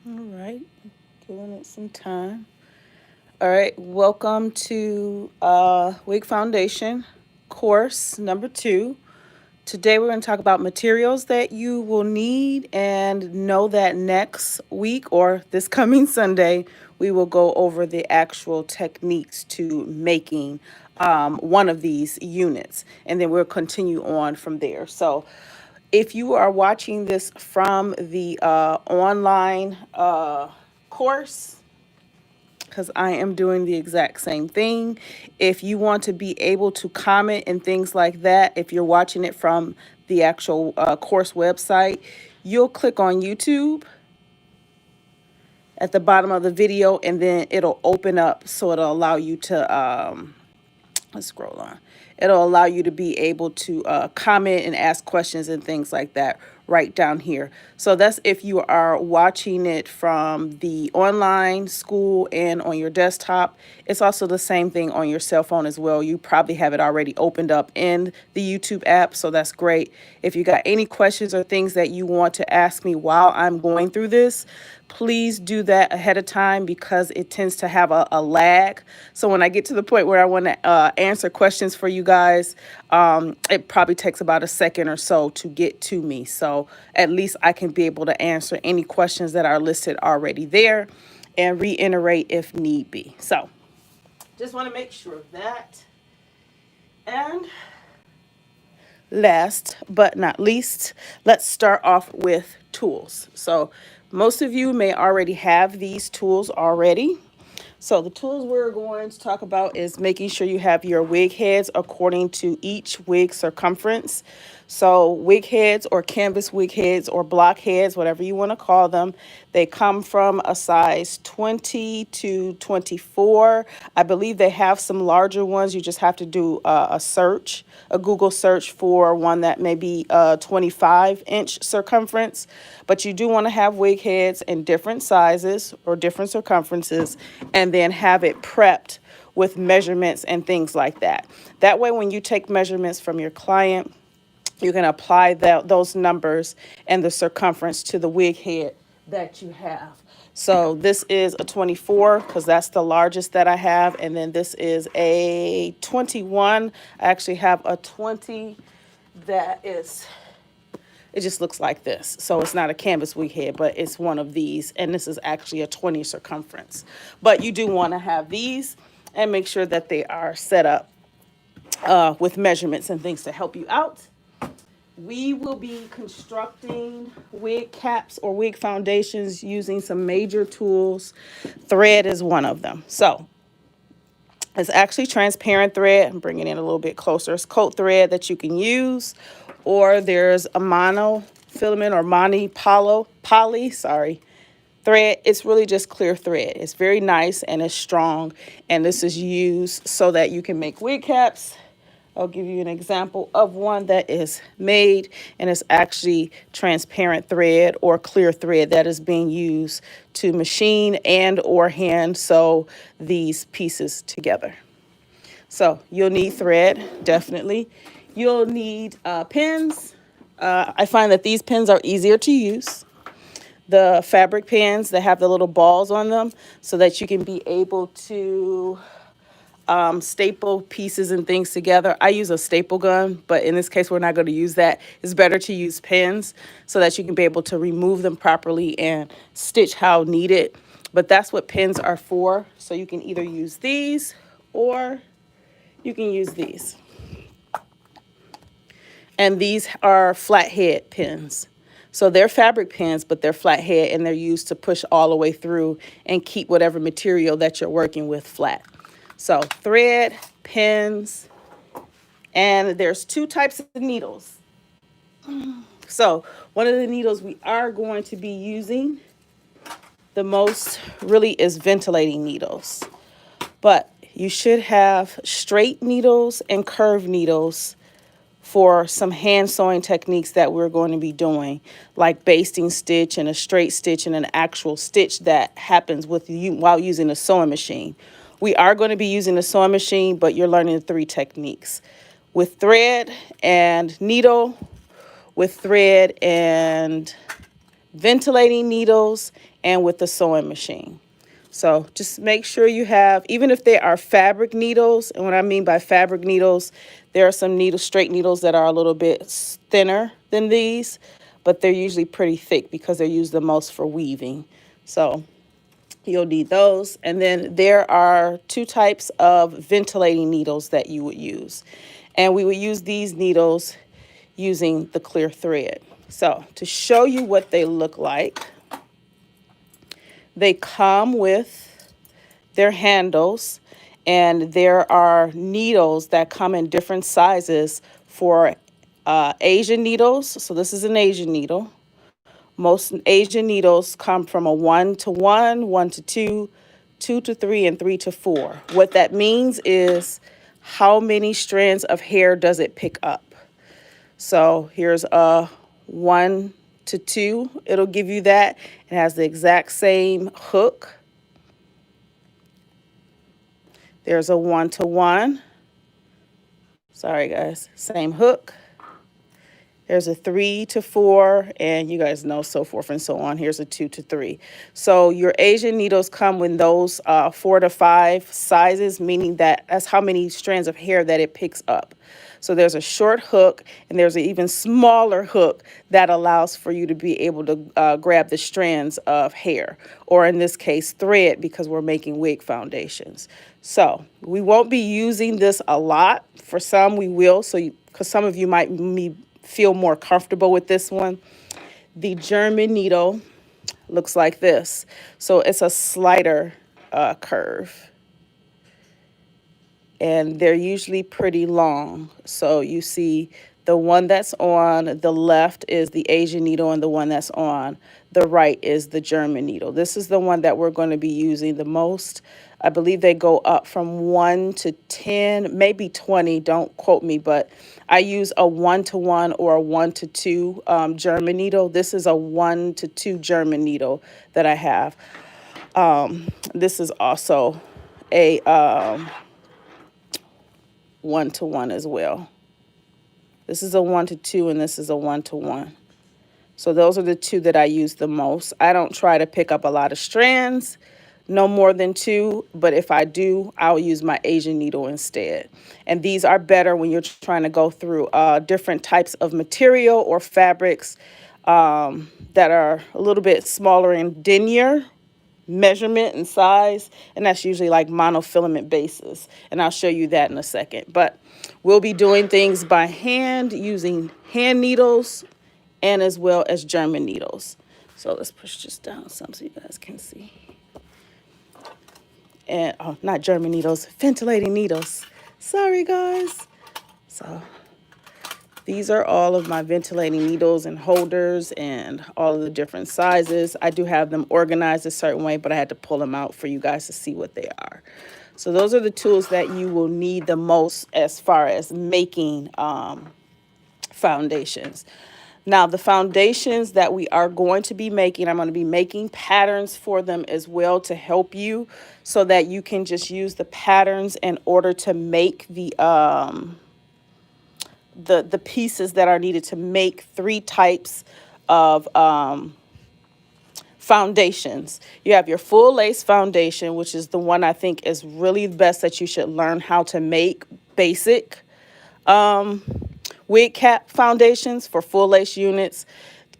All right, giving it some time. All right, welcome to Wig Foundation course number 2. Today we're going to talk about materials that you will need, and know that next week or this coming Sunday we will go over the actual techniques to making one of these units, and then we'll continue on from there. So if you are watching this from the online course, because I am doing the exact same thing. If you want to be able to comment and things like that, if you're watching it from the actual course website, you'll click on YouTube at the bottom of the video, and then it'll open up, so it'll allow you to let's scroll on. It'll allow you to be able to comment and ask questions and things like that right down here. So that's if you are watching it from the online school and on your desktop. It's also the same thing on your cell phone as well. You probably have it already opened up in the YouTube app, so that's great. If you got any questions or things that you want to ask me while I'm going through this, please do that ahead of time, because it tends to have a lag. So when I get to the point where I want to answer questions for you guys, it probably takes about a second or so to get to me. So at least I can be able to answer any questions that are listed already there and reiterate if need be. So just want to make sure of that. And last but not least, let's start off with tools. So most of you may already have these tools already. So the tools we're going to talk about is making sure you have your wig heads according to each wig circumference. So wig heads or canvas wig heads or block heads, whatever you want to call them, they come from a size 20 to 24. I believe they have some larger ones. You just have to do a search, a Google search for one that may be 25-inch circumference. But you do want to have wig heads in different sizes or different circumferences, and then have it prepped with measurements and things like that. That way, when you take measurements from your client, you can apply those numbers and the circumference to the wig head that you have. So this is a 24 because that's the largest that I have. And then this is a 21. I actually have a 20 that is, it just looks like this. So it's not a canvas wig head, but it's one of these. And this is actually a 20 circumference. But you do want to have these and make sure that they are set up with measurements and things to help you out. We will be constructing wig caps or wig foundations using some major tools. Thread is one of them. So it's actually transparent thread. I'm bringing it in a little bit closer. It's coat thread that you can use, or there's a monofilament or poly thread. It's really just clear thread. It's very nice and it's strong, and this is used so that you can make wig caps. I'll give you an example of one that is made, and it's actually transparent thread or clear thread that is being used to machine and or hand sew these pieces together. So you'll need thread, definitely. You'll need pins. I find that these pins are easier to use. The fabric pins that have the little balls on them, so that you can be able to staple pieces and things together. I use a staple gun, but in this case, we're not going to use that. It's better to use pins so that you can be able to remove them properly and stitch how needed. But that's what pins are for. So you can either use these or you can use these. And these are flathead pins. So they're fabric pins, but they're flathead, and they're used to push all the way through and keep whatever material that you're working with flat. So thread, pins, and there's two types of needles. So one of the needles we are going to be using the most really is ventilating needles. But you should have straight needles and curved needles for some hand sewing techniques that we're going to be doing, like basting stitch and a straight stitch and an actual stitch that happens with you while using a sewing machine. We are going to be using a sewing machine, but you're learning the 3 techniques: with thread and needle, with thread and ventilating needles, and with the sewing machine. So just make sure you have, even if they are fabric needles, and what I mean by fabric needles, there are some needles, straight needles that are a little bit thinner than these, but they're usually pretty thick because they're used the most for weaving. So you'll need those. And then there are two types of ventilating needles that you would use. And we would use these needles using the clear thread. So to show you what they look like, they come with their handles, and there are needles that come in different sizes for Asian needles. So this is an Asian needle. Most Asian needles come from a 1 to 1, 1 to 2, 2 to 3, and 3 to 4. What that means is how many strands of hair does it pick up. So here's a 1 to 2. It'll give you that. It has the exact same hook. There's a 1 to 1. Sorry, guys. Same hook. There's a 3 to 4, and you guys know, so forth and so on. Here's a 2 to 3. So your Asian needles come with those 4 to 5 sizes, meaning that that's how many strands of hair that it picks up. So there's a short hook, and there's an even smaller hook that allows for you to be able to grab the strands of hair, or in this case, thread, because we're making wig foundations. So we won't be using this a lot. For some, we will, so because some of you might feel more comfortable with this one. The German needle looks like this. So it's a slider curve, and they're usually pretty long. So you see the one that's on the left is the Asian needle, and the one that's on the right is the German needle. This is the one that we're going to be using the most. I believe they go up from 1 to 10, maybe 20, don't quote me, but I use a 1 to 1 or a 1 to 2 German needle. This is a 1 to 2 German needle that I have. This is also a 1 to 1 as well. This is a 1 to 2, and this is a 1 to 1. So those are the two that I use the most. I don't try to pick up a lot of strands, no more than 2, but if I do, I'll use my Asian needle instead. And these are better when you're trying to go through different types of material or fabrics that are a little bit smaller and thinner measurement and size, and that's usually like monofilament bases, and I'll show you that in a second. But we'll be doing things by hand using hand needles and as well as German needles. So let's push this down some so you guys can see. And not German needles, ventilating needles. Sorry, guys. So these are all of my ventilating needles and holders and all of the different sizes. I do have them organized a certain way, but I had to pull them out for you guys to see what they are. So those are the tools that you will need the most as far as making foundations. Now, the foundations that we are going to be making, I'm going to be making patterns for them as well to help you so that you can just use the patterns in order to make the pieces that are needed to make 3 types of foundations. You have your full lace foundation, which is the one I think is really the best that you should learn how to make basic wig cap foundations for full lace units.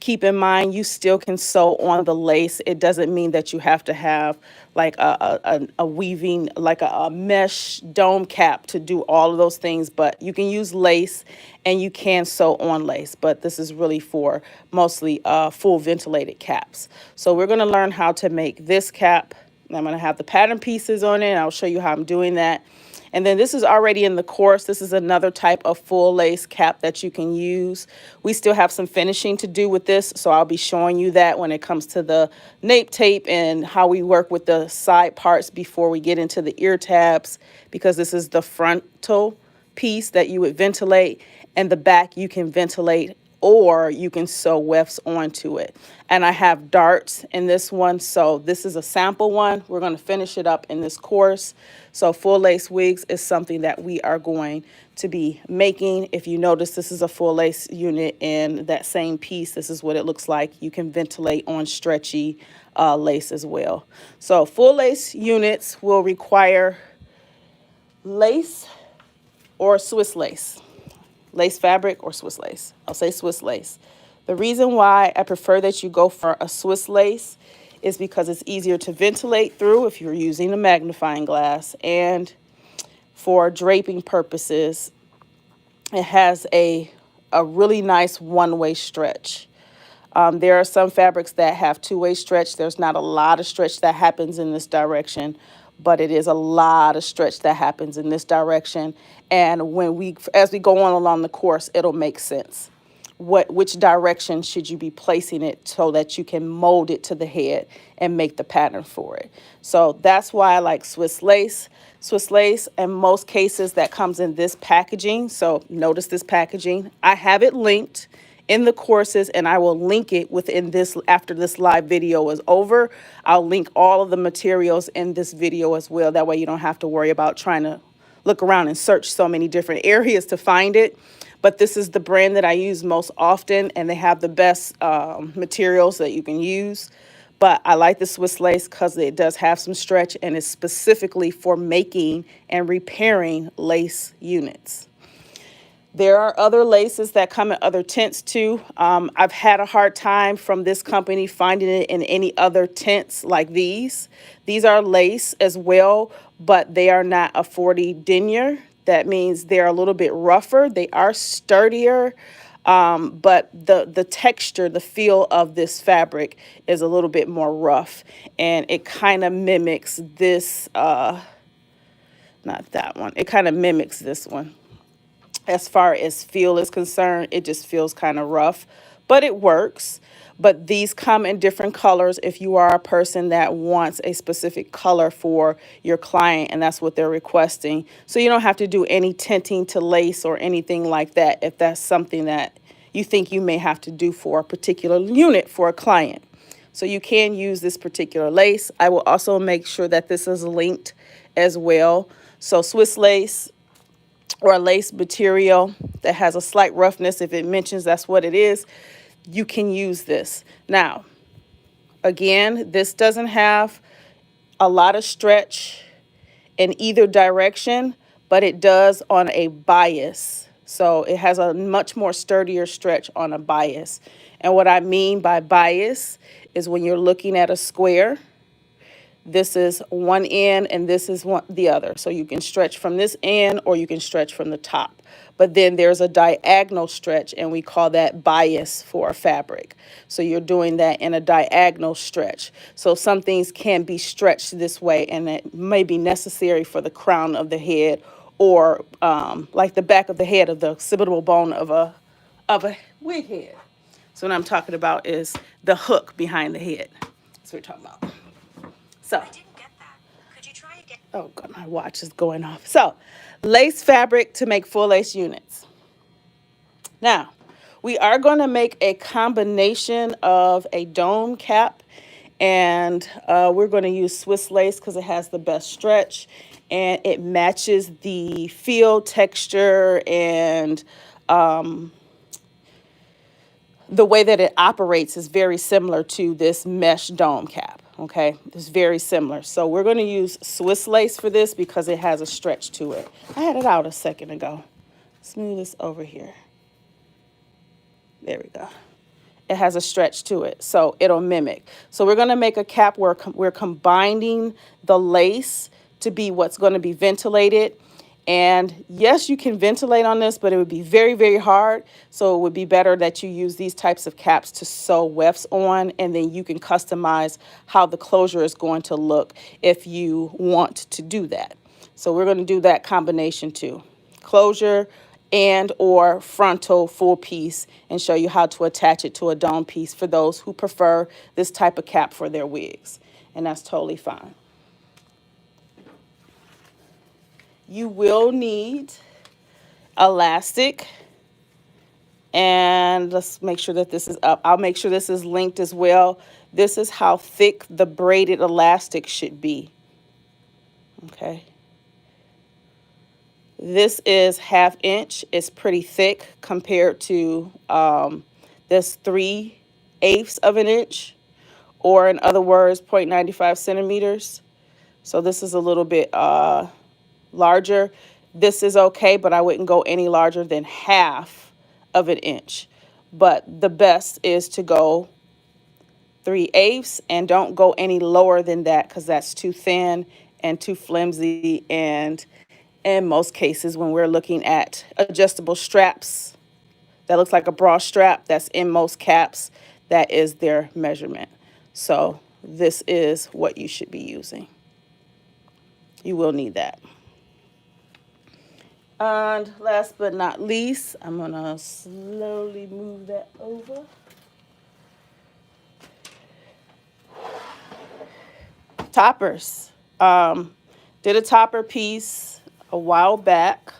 Keep in mind, you still can sew on the lace. It doesn't mean that you have to have like a weaving, like a mesh dome cap to do all of those things, but you can use lace and you can sew on lace, but this is really for mostly full ventilated caps. So we're gonna learn how to make this cap. I'm gonna have the pattern pieces on it, and I'll show you how I'm doing that. And then this is already in the course. This is another type of full lace cap that you can use. We still have some finishing to do with this, so I'll be showing you that when it comes to the nape tape and how we work with the side parts before we get into the ear tabs, because this is the frontal piece that you would ventilate, and the back you can ventilate or you can sew wefts onto it. And I have darts in this one, so this is a sample one. We're going to finish it up in this course. So full lace wigs is something that we are going to be making. If you notice, this is a full lace unit in that same piece. This is what it looks like. You can ventilate on stretchy lace as well. So full lace units will require lace or Swiss lace. Lace fabric or Swiss lace. I'll say Swiss lace. The reason why I prefer that you go for a Swiss lace is because it's easier to ventilate through if you're using a magnifying glass, and for draping purposes, it has a really nice one-way stretch. There are some fabrics that have two-way stretch. There's not a lot of stretch that happens in this direction, but it is a lot of stretch that happens in this direction. And as we go on along the course, it'll make sense. Which direction should you be placing it so that you can mold it to the head and make the pattern for it. So that's why I like Swiss lace. Swiss lace, in most cases, that comes in this packaging. So notice this packaging. I have it linked in the courses, and I will link it within this after this live video is over. I'll link all of the materials in this video as well. That way you don't have to worry about trying to look around and search so many different areas to find it. But this is the brand that I use most often, and they have the best materials that you can use. But I like the Swiss lace because it does have some stretch, and it's specifically for making and repairing lace units. There are other laces that come in other tints too. I've had a hard time from this company finding it in any other tints like these. These are lace as well, but they are not a 40 denier. That means they're a little bit rougher. They are sturdier, but the texture, the feel of this fabric is a little bit more rough, and it kind of mimics this, not that one. It kind of mimics this one. As far as feel is concerned, it just feels kind of rough, but it works. But these come in different colors if you are a person that wants a specific color for your client and that's what they're requesting. So you don't have to do any tinting to lace or anything like that if that's something that you think you may have to do for a particular unit for a client. So you can use this particular lace. I will also make sure that this is linked as well. So Swiss lace, or a lace material that has a slight roughness, if it mentions that's what it is, you can use this. Now, again, this doesn't have a lot of stretch in either direction, but it does on a bias. So it has a much more sturdier stretch on a bias. And what I mean by bias is when you're looking at a square, this is one end and this is the other. So you can stretch from this end or you can stretch from the top. But then there's a diagonal stretch, and we call that bias for a fabric. So you're doing that in a diagonal stretch. So some things can be stretched this way, and it may be necessary for the crown of the head or like the back of the head of the occipital bone of a wig head. So what I'm talking about is the hook behind the head. That's what we're talking about. So, I didn't get that. Could you try again? Oh God, my watch is going off. So, lace fabric to make full lace units. Now, we are going to make a combination of a dome cap, and we're going to use Swiss lace because it has the best stretch, and it matches the feel, texture, and the way that it operates is very similar to this mesh dome cap. Okay, it's very similar. So we're going to use Swiss lace for this because it has a stretch to it. I had it out a second ago. Let's move this over here. There we go. It has a stretch to it, so it'll mimic. So we're going to make a cap where we're combining the lace to be what's going to be ventilated. And yes, you can ventilate on this, but it would be very, very hard. So it would be better that you use these types of caps to sew wefts on, and then you can customize how the closure is going to look if you want to do that. So we're going to do that combination too. Closure and or frontal full piece, and show you how to attach it to a dome piece for those who prefer this type of cap for their wigs. And that's totally fine. You will need elastic And let's make sure that this is up. I'll make sure this is linked as well. This is how thick the braided elastic should be. Okay. This is 1/2 inch. It's pretty thick compared to this 3/8 of an inch, or in other words, 0.95 centimeters. So this is a little bit larger. This is okay, but I wouldn't go any larger than 1/2 of an inch. But the best is to go 3/8 and don't go any lower than that, because that's too thin and too flimsy. And in most cases, when we're looking at adjustable straps, that looks like a bra strap, that's in most caps, that is their measurement. So this is what you should be using. You will need that. And last but not least, I'm gonna slowly move that over. Toppers. Did a topper piece a while back,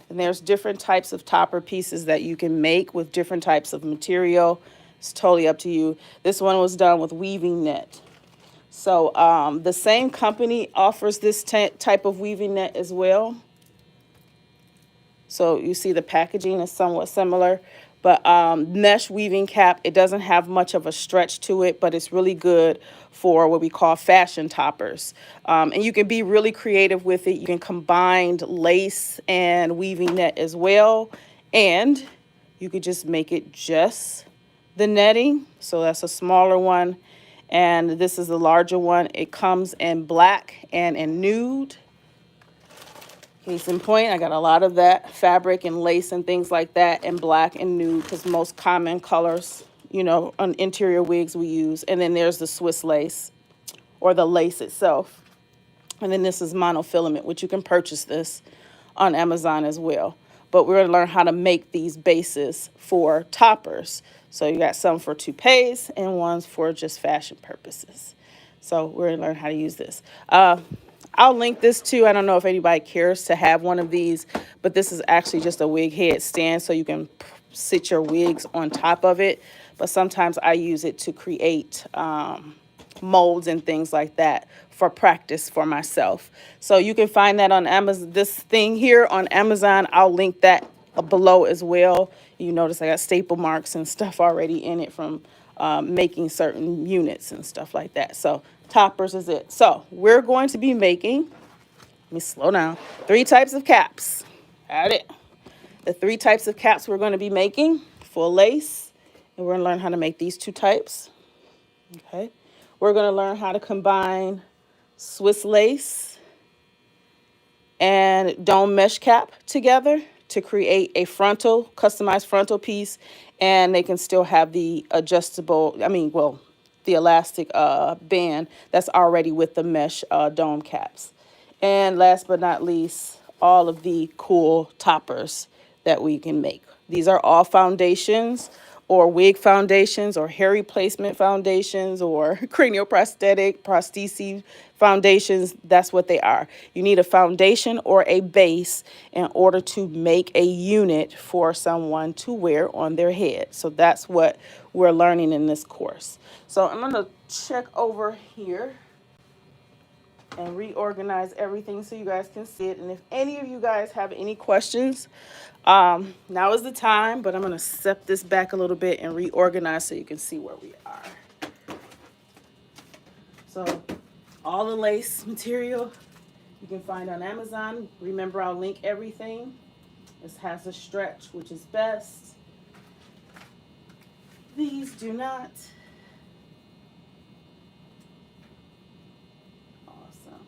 and there's different types of topper pieces that you can make with different types of material. It's totally up to you. This one was done with weaving net. So the same company offers this type of weaving net as well. So you see the packaging is somewhat similar, but mesh weaving cap, it doesn't have much of a stretch to it, but it's really good for what we call fashion toppers. And you can be really creative with it. You can combine lace and weaving net as well. And you could just make it just the netting. So that's a smaller one. And this is the larger one. It comes in black and in nude. Case in point, I got a lot of that fabric and lace and things like that in black and nude, because most common colors, you know, on interior wigs we use. And then there's the Swiss lace, or the lace itself. And then this is monofilament, which you can purchase this on Amazon as well. But we're going to learn how to make these bases for toppers. So you got some for toupees and ones for just fashion purposes. So we're going to learn how to use this. I'll link this too. I don't know if anybody cares to have one of these, but this is actually just a wig head stand, so you can sit your wigs on top of it. But sometimes I use it to create molds and things like that for practice for myself. So you can find that on Amazon. This thing here on Amazon, I'll link that below as well. You notice I got staple marks and stuff already in it from making certain units and stuff like that. So toppers is it. So we're going to be making, let me slow down, 3 types of caps. Got it. The 3 types of caps we're going to be making: full lace, and we're going to learn how to make these 2 types. Okay. We're going to learn how to combine Swiss lace and dome mesh cap together to create a frontal, customized frontal piece. And they can still have the adjustable, the elastic band that's already with the mesh dome caps. And last but not least, all of the cool toppers that we can make. These are all foundations, or wig foundations, or hair replacement foundations, or prosthesis foundations. That's what they are. You need a foundation or a base in order to make a unit for someone to wear on their head. So that's what we're learning in this course. So I'm going to check over here and reorganize everything so you guys can see it. And if any of you guys have any questions, now is the time, but I'm going to set this back a little bit and reorganize so you can see where we are. So all the lace material you can find on Amazon. Remember, I'll link everything. This has a stretch, which is best. These do not. Awesome.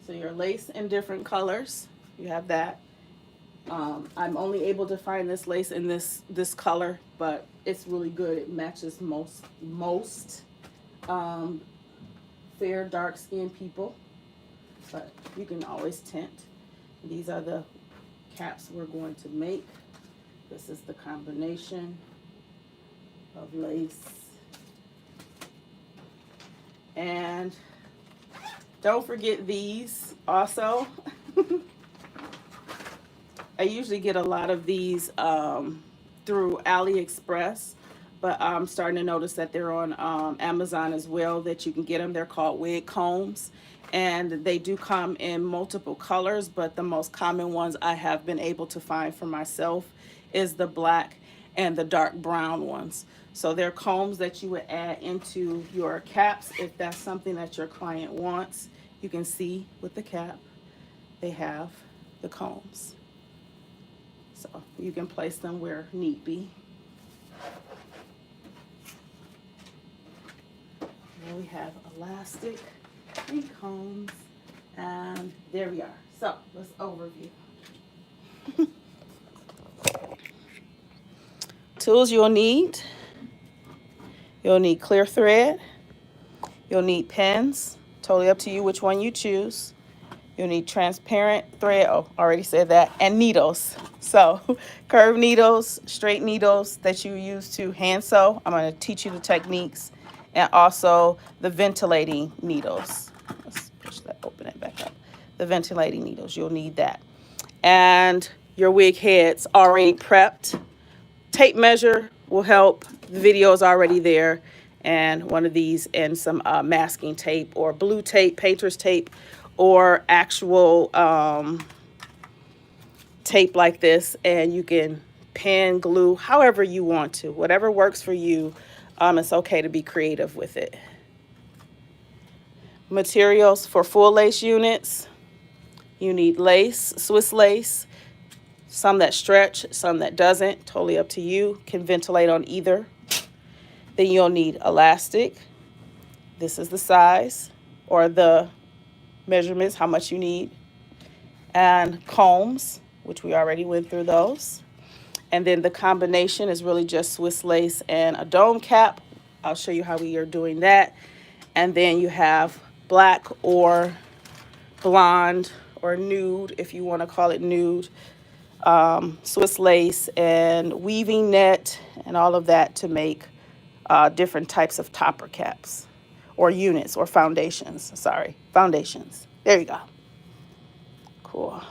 So your lace in different colors, you have that. I'm only able to find this lace in this color, but it's really good. It matches most fair, dark-skinned people, but you can always tint. These are the caps we're going to make. This is the combination of lace. And don't forget these also. I usually get a lot of these through AliExpress, but I'm starting to notice that they're on Amazon as well, that you can get them. They're called wig combs, and they do come in multiple colors, but the most common ones I have been able to find for myself is the black and the dark brown ones. So they're combs that you would add into your caps if that's something that your client wants. You can see with the cap, they have the combs. So you can place them where need be. Then we have elastic and combs. And there we are. So let's overview. Tools you'll need. You'll need clear thread. You'll need pins. Totally up to you which one you choose. You'll need transparent thread. Oh, already said that. And needles. So curved needles, straight needles that you use to hand sew. I'm going to teach you the techniques. And also the ventilating needles. Let's push that, open it back up. The ventilating needles, you'll need that. And your wig heads already prepped. Tape measure will help. The video is already there. And one of these and some masking tape or blue tape, painter's tape, or actual tape like this. And you can pin, glue, however you want to. Whatever works for you. It's okay to be creative with it. Materials for full lace units. You need lace, Swiss lace. Some that stretch, some that doesn't. Totally up to you. Can ventilate on either. Then you'll need elastic. This is the size or the measurements, how much you need. And combs, which we already went through those. And then the combination is really just Swiss lace and a dome cap. I'll show you how we are doing that. And then you have black or blonde or nude, if you want to call it nude, Swiss lace and weaving net and all of that to make different types of topper caps or units or foundations. Sorry, foundations. There you go. Cool.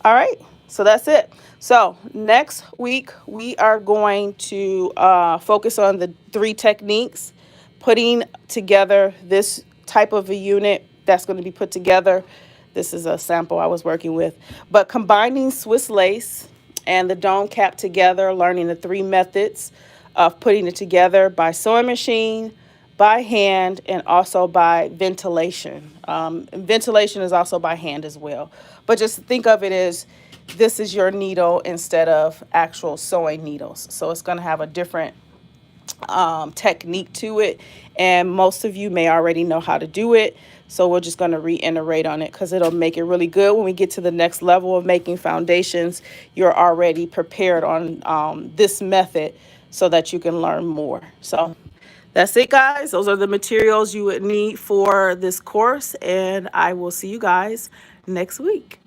All right, so that's it. So next week, we are going to focus on the 3 techniques, putting together this type of a unit that's going to be put together. This is a sample I was working with. But combining Swiss lace and the dome cap together, learning the 3 methods of putting it together by sewing machine, by hand, and also by ventilation. Ventilation is also by hand as well. But just think of it as this is your needle instead of actual sewing needles. So it's going to have a different technique to it. And most of you may already know how to do it. So we're just going to reiterate on it because it'll make it really good when we get to the next level of making foundations. You're already prepared on this method so that you can learn more. So that's it, guys. Those are the materials you would need for this course. And I will see you guys next week.